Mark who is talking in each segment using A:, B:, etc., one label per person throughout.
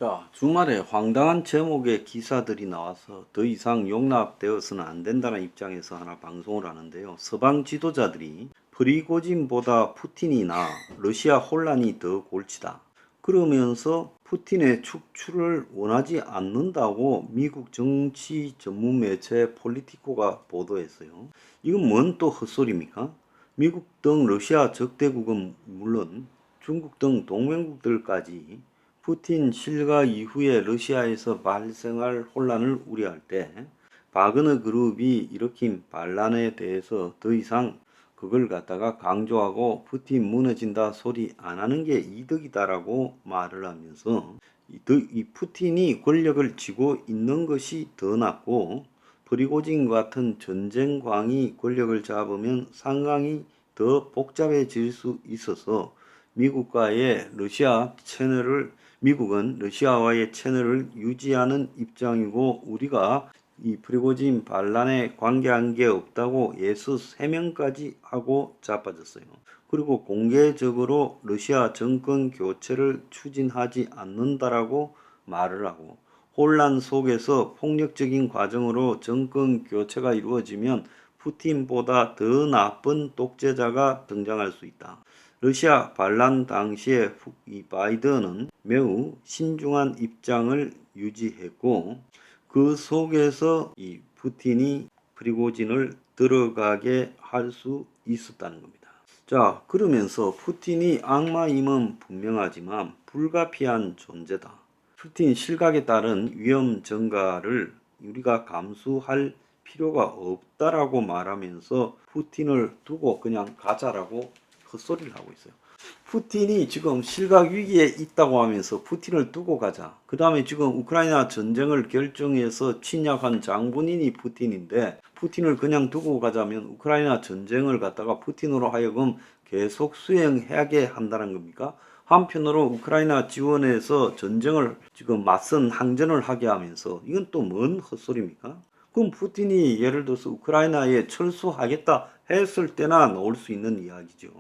A: 자, 주말에 황당한 제목의 기사들이 나와서 더 이상 용납되어서는 안 된다는 입장에서 하나 방송을 하는데요. 서방 지도자들이 프리고진보다 푸틴이나 러시아 혼란이 더 골치다. 그러면서 푸틴의 축출을 원하지 않는다고 미국 정치 전문 매체 폴리티코가 보도했어요. 이건 뭔 또 헛소리입니까? 미국 등 러시아 적대국은 물론 중국 등 동맹국들까지 푸틴 실가 이후에 러시아에서 발생할 혼란을 우려할 때 바그너 그룹이 일으킨 반란에 대해서 더 이상 그걸 갖다가 강조하고 푸틴 무너진다 소리 안 하는 게 이득이다라고 말을 하면서 이 푸틴이 권력을 쥐고 있는 것이 더 낫고 프리고진 같은 전쟁광이 권력을 잡으면 상황이 더 복잡해질 수 있어서 미국은 러시아와의 채널을 유지하는 입장이고 우리가 이 프리고진 반란에 관계한 게 없다고 예수 해명까지 하고 자빠졌어요. 그리고 공개적으로 러시아 정권 교체를 추진하지 않는다라고 말을 하고 혼란 속에서 폭력적인 과정으로 정권 교체가 이루어지면 푸틴보다 더 나쁜 독재자가 등장할 수 있다. 러시아 반란 당시에 이 바이든은 매우 신중한 입장을 유지했고 그 속에서 이 푸틴이 프리고진을 들어가게 할 수 있었다는 겁니다. 자, 그러면서 푸틴이 악마임은 분명하지만 불가피한 존재다. 푸틴 실각에 따른 위험 증가를 우리가 감수할 필요가 없다라고 말하면서 푸틴을 두고 그냥 가자라고 헛소리를 하고 있어요. 푸틴이 지금 실각 위기에 있다고 하면서 푸틴을 두고 가자. 그 다음에 지금 우크라이나 전쟁을 결정해서 침략한 장본인이 푸틴인데 푸틴을 그냥 두고 가자면 우크라이나 전쟁을 갖다가 푸틴으로 하여금 계속 수행하게 한다는 겁니까? 한편으로 우크라이나 지원해서 전쟁을 지금 맞선 항전을 하게 하면서 이건 또 뭔 헛소리입니까? 그럼 푸틴이 예를 들어서 우크라이나에 철수하겠다 했을 때나 나올 수 있는 이야기죠.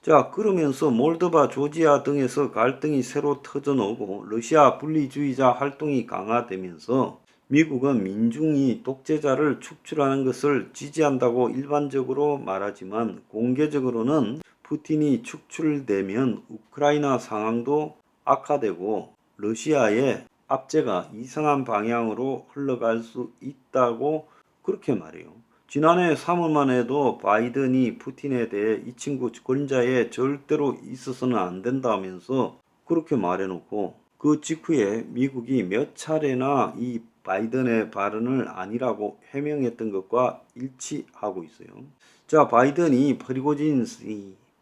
A: 자, 그러면서 몰도바, 조지아 등에서 갈등이 새로 터져나오고 러시아 분리주의자 활동이 강화되면서 미국은 민중이 독재자를 축출하는 것을 지지한다고 일반적으로 말하지만 공개적으로는 푸틴이 축출되면 우크라이나 상황도 악화되고 러시아의 압제가 이상한 방향으로 흘러갈 수 있다고 그렇게 말해요. 지난해 3월만 해도 바이든이 푸틴에 대해 이 친구 권좌에 절대로 있어서는 안 된다면서 그렇게 말해놓고 그 직후에 미국이 몇 차례나 이 바이든의 발언을 아니라고 해명했던 것과 일치하고 있어요. 자, 바이든이 프리고진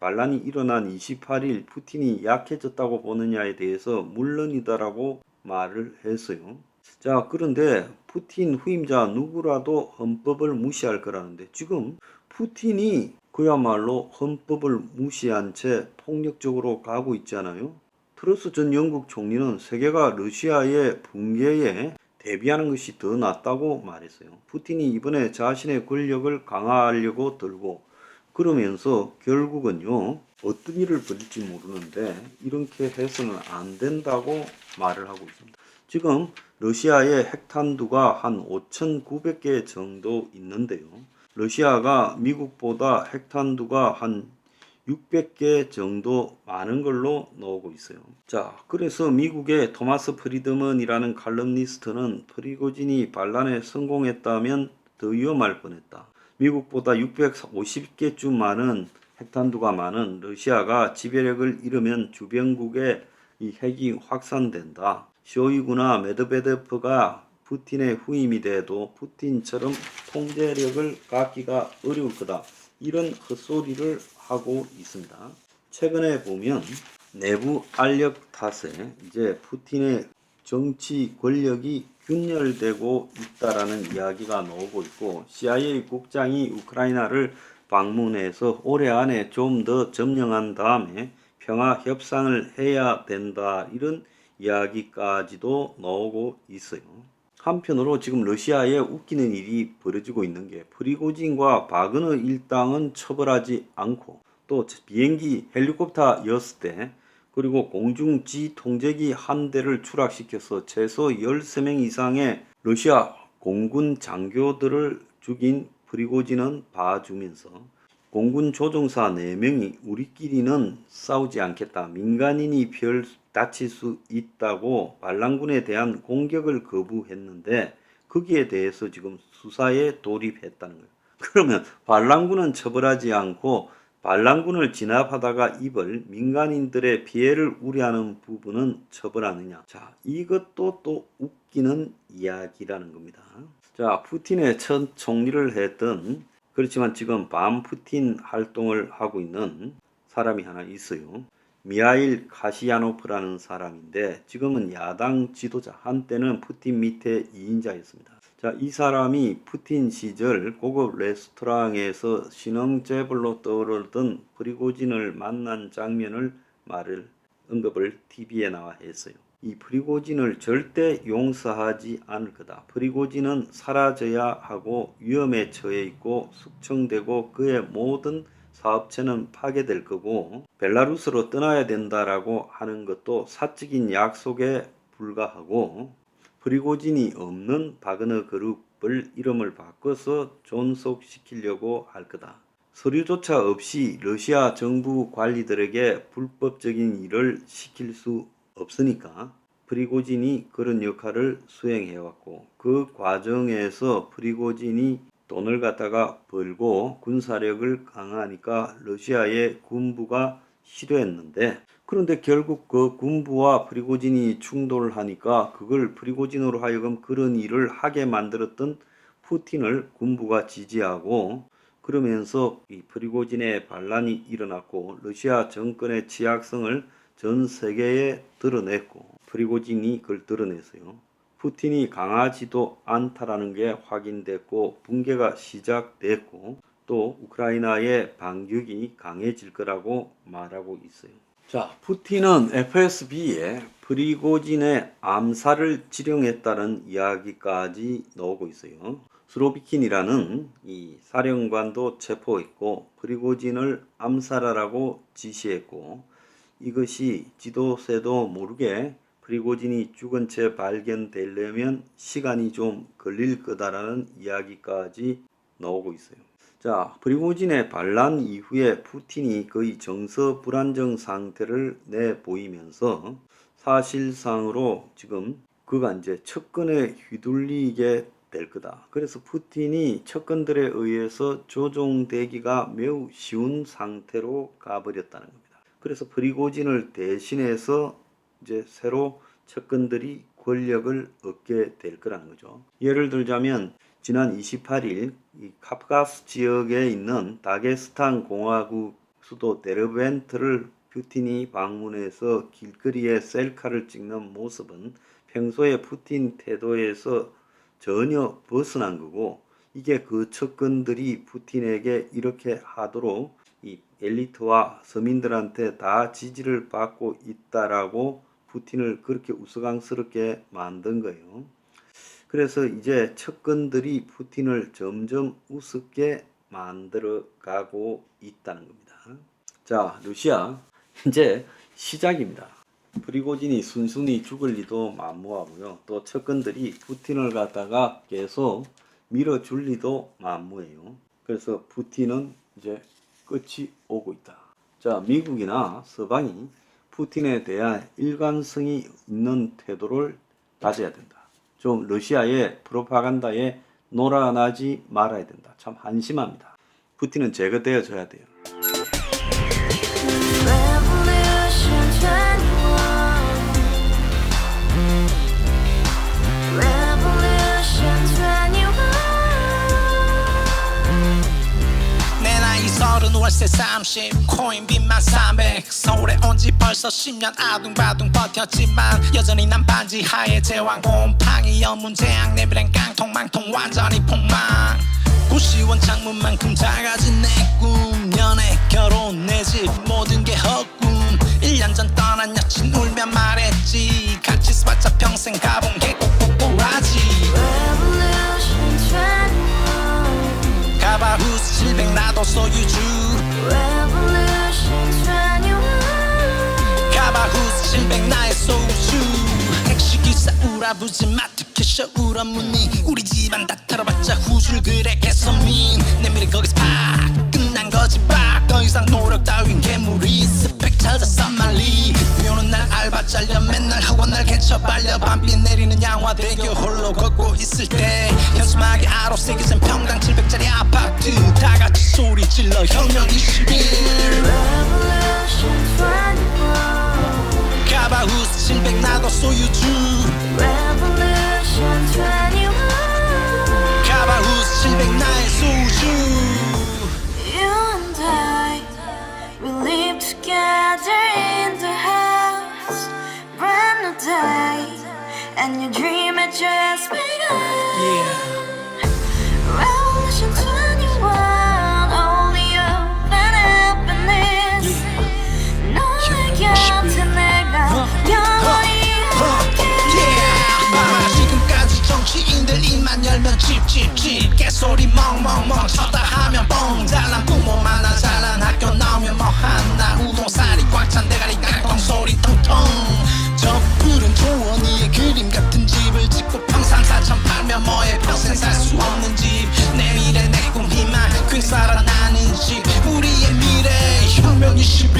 A: 반란이 일어난 28일 푸틴이 약해졌다고 보느냐에 대해서 물론이다라고 말을 했어요. 자, 그런데 푸틴 후임자 누구라도 헌법을 무시할 거라는데 지금 푸틴이 그야말로 헌법을 무시한 채 폭력적으로 가고 있잖아요. 트러스 전 영국 총리는 세계가 러시아의 붕괴에 대비하는 것이 더 낫다고 말했어요. 푸틴이 이번에 자신의 권력을 강화하려고 들고 그러면서 결국은요 어떤 일을 벌일지 모르는데 이렇게 해서는 안 된다고 말을 하고 있습니다. 지금 러시아의 핵탄두가 한 5,900개 정도 있는데요. 러시아가 미국보다 핵탄두가 한 600개 정도 많은 걸로 나오고 있어요. 자, 그래서 미국의 토마스 프리드먼이라는 칼럼니스트는 프리고진이 반란에 성공했다면 더 위험할 뻔했다. 미국보다 650개쯤 많은 핵탄두가 많은 러시아가 지배력을 잃으면 주변국에 이 핵이 확산된다. 쇼이구나 메드베데프가 푸틴의 후임이 돼도 푸틴처럼 통제력을 갖기가 어려울 거다. 이런 헛소리를 하고 있습니다. 최근에 보면 내부 알력 탓에 이제 푸틴의 정치 권력이 균열되고 있다라는 이야기가 나오고 있고 CIA 국장이 우크라이나를 방문해서 올해 안에 좀 더 점령한 다음에 평화 협상을 해야 된다 이런 이야기까지도 나오고 있어요. 한편으로 지금 러시아에 웃기는 일이 벌어지고 있는 게 프리고진과 바그너 일당은 처벌하지 않고 또 비행기 헬리콥터였을 때 그리고 공중지 통제기 한 대를 추락시켜서 최소 13명 이상의 러시아 공군 장교들을 죽인 프리고진은 봐주면서 공군 조종사 4명이 우리끼리는 싸우지 않겠다. 민간인이 별 다칠 수 있다고 반란군에 대한 공격을 거부했는데 거기에 대해서 지금 수사에 돌입했다는 거예요. 그러면 반란군은 처벌하지 않고 반란군을 진압하다가 입을 민간인들의 피해를 우려하는 부분은 처벌하느냐. 자, 이것도 또 웃기는 이야기라는 겁니다. 자, 푸틴의 첫 총리를 했던 그렇지만 지금 반푸틴 활동을 하고 있는 사람이 하나 있어요. 미하일 카시야노프라는 사람인데 지금은 야당 지도자, 한때는 푸틴 밑에 2인자였습니다. 자, 이 사람이 푸틴 시절 고급 레스토랑에서 신흥재벌로 떠오르던 프리고진을 만난 장면을 언급을 TV에 나와 했어요. 이 프리고진을 절대 용서하지 않을 거다. 프리고진은 사라져야 하고 위험에 처해 있고 숙청되고 그의 모든 사업체는 파괴될 거고 벨라루스로 떠나야 된다라고 하는 것도 사적인 약속에 불과하고 프리고진이 없는 바그너 그룹을 이름을 바꿔서 존속시키려고 할 거다. 서류조차 없이 러시아 정부 관리들에게 불법적인 일을 시킬 수 없으니까 프리고진이 그런 역할을 수행해왔고 그 과정에서 프리고진이 돈을 갖다가 벌고 군사력을 강화하니까 러시아의 군부가 싫어했는데 그런데 결국 그 군부와 프리고진이 충돌을 하니까 그걸 프리고진으로 하여금 그런 일을 하게 만들었던 푸틴을 군부가 지지하고 그러면서 이 프리고진의 반란이 일어났고 러시아 정권의 취약성을 전 세계에 드러냈고 프리고진이 그걸 드러냈어요. 푸틴이 강하지도 않다라는 게 확인됐고 붕괴가 시작됐고 또 우크라이나의 반격이 강해질 거라고 말하고 있어요. 자, 푸틴은 FSB에 프리고진의 암살을 지령했다는 이야기까지 나오고 있어요. 스로비킨이라는 이 사령관도 체포했고 프리고진을 암살하라고 지시했고 이것이 지도새도 모르게 프리고진이 죽은 채 발견되려면 시간이 좀 걸릴 거다라는 이야기까지 나오고 있어요. 자, 프리고진의 반란 이후에 푸틴이 거의 정서 불안정 상태를 내보이면서 사실상으로 지금 그가 이제 척근에 휘둘리게 될 거다. 그래서 푸틴이 척근들에 의해서 조종되기가 매우 쉬운 상태로 가버렸다는 겁니다. 그래서 프리고진을 대신해서 이제 새로 척근들이 권력을 얻게 될 거라는 거죠. 예를 들자면 지난 28일 이 카프가스 지역에 있는 다게스탄 공화국 수도 데르벤트를 푸틴이 방문해서 길거리에 셀카를 찍는 모습은 평소에 푸틴 태도에서 전혀 벗어난 거고 이게 그 척근들이 푸틴에게 이렇게 하도록 이 엘리트와 서민들한테 다 지지를 받고 있다라고 푸틴을 그렇게 우스꽝스럽게 만든 거예요. 그래서 이제 척근들이 푸틴을 점점 우습게 만들어 가고 있다는 겁니다. 자, 러시아 이제 시작입니다. 프리고진이 순순히 죽을 리도 만무하고요. 또 척근들이 푸틴을 갖다가 계속 밀어줄 리도 만무해요. 그래서 푸틴은 이제 끝이 오고 있다. 자, 미국이나 서방이 푸틴에 대한 일관성이 있는 태도를 가져야 된다. 좀 러시아의 프로파간다에 놀아나지 말아야 된다. 참 한심합니다. 푸틴은 제거되어져야 돼요.
B: 월세 30 코인 빚만 300 서울에 온지 벌써 10년 아둥바둥 버텼지만 여전히 난 반지 하에 제왕 곰팡이 연문제약 내비랑 깡통망통 완전히 폭망 90원 창문만큼 작아진 내 꿈 연애 결혼 내 집 모든 게 헛꿈 1년 전 떠난 여친 울며 말했지 같이 써봤자 평생 가본 게 꼭꼭꼭라지 가바후스 700 나도 소유주 Revolution 21 가바후스 700 나의 소주 택시기사 우라부지 마트캐셔 울어무니 우리 집안 다 털어봤자 후줄 그래 개선민 내 미래 거기서 팍 끝난 거지 팍더 이상 노력 따윈 괴물이 스펙 찾아 싼말리 비오는 날 알바 잘려 맨날 학원 날 개쳐 빨려 밤비 내리는 양화대교 홀로 걷고 있을 때 현수막에 아로 새겨진 평당 700짜리 아파트 다같이 소리 질러 혁명 21
C: Revolution 21
B: 가바후스 700 나도 소유주
C: Revolution 21
B: 가바후스 700 나의 소주
C: You and I, we live together in the house. Brand new day, and your dream had just begun.
B: Yeah.
C: Revolution 21, only hope and happiness. 너의 곁에 내가 영원히
B: 지금까지 정치인들 입만 열면 찝찝찝 개소리 멍멍멍 쳤다 하면 뻥 잘난 부모 만나 잘난 학교 나오면 뭐 하나 우동살이 꽉 찬 대가리 깡통 소리 통통 저 푸른 조원이의 그림 같은 집을 짓고 평상사천 팔면 뭐해 평생 살 수 없는 집 내 미래 내 꿈 희망 퀸 살아나는 집 우리의 미래 혁명 21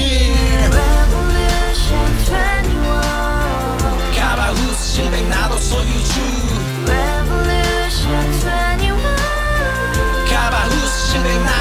C: Revolution 21
B: 가바후스 700 나도 소유주
C: Revolution 21
B: 가바후스 700 나도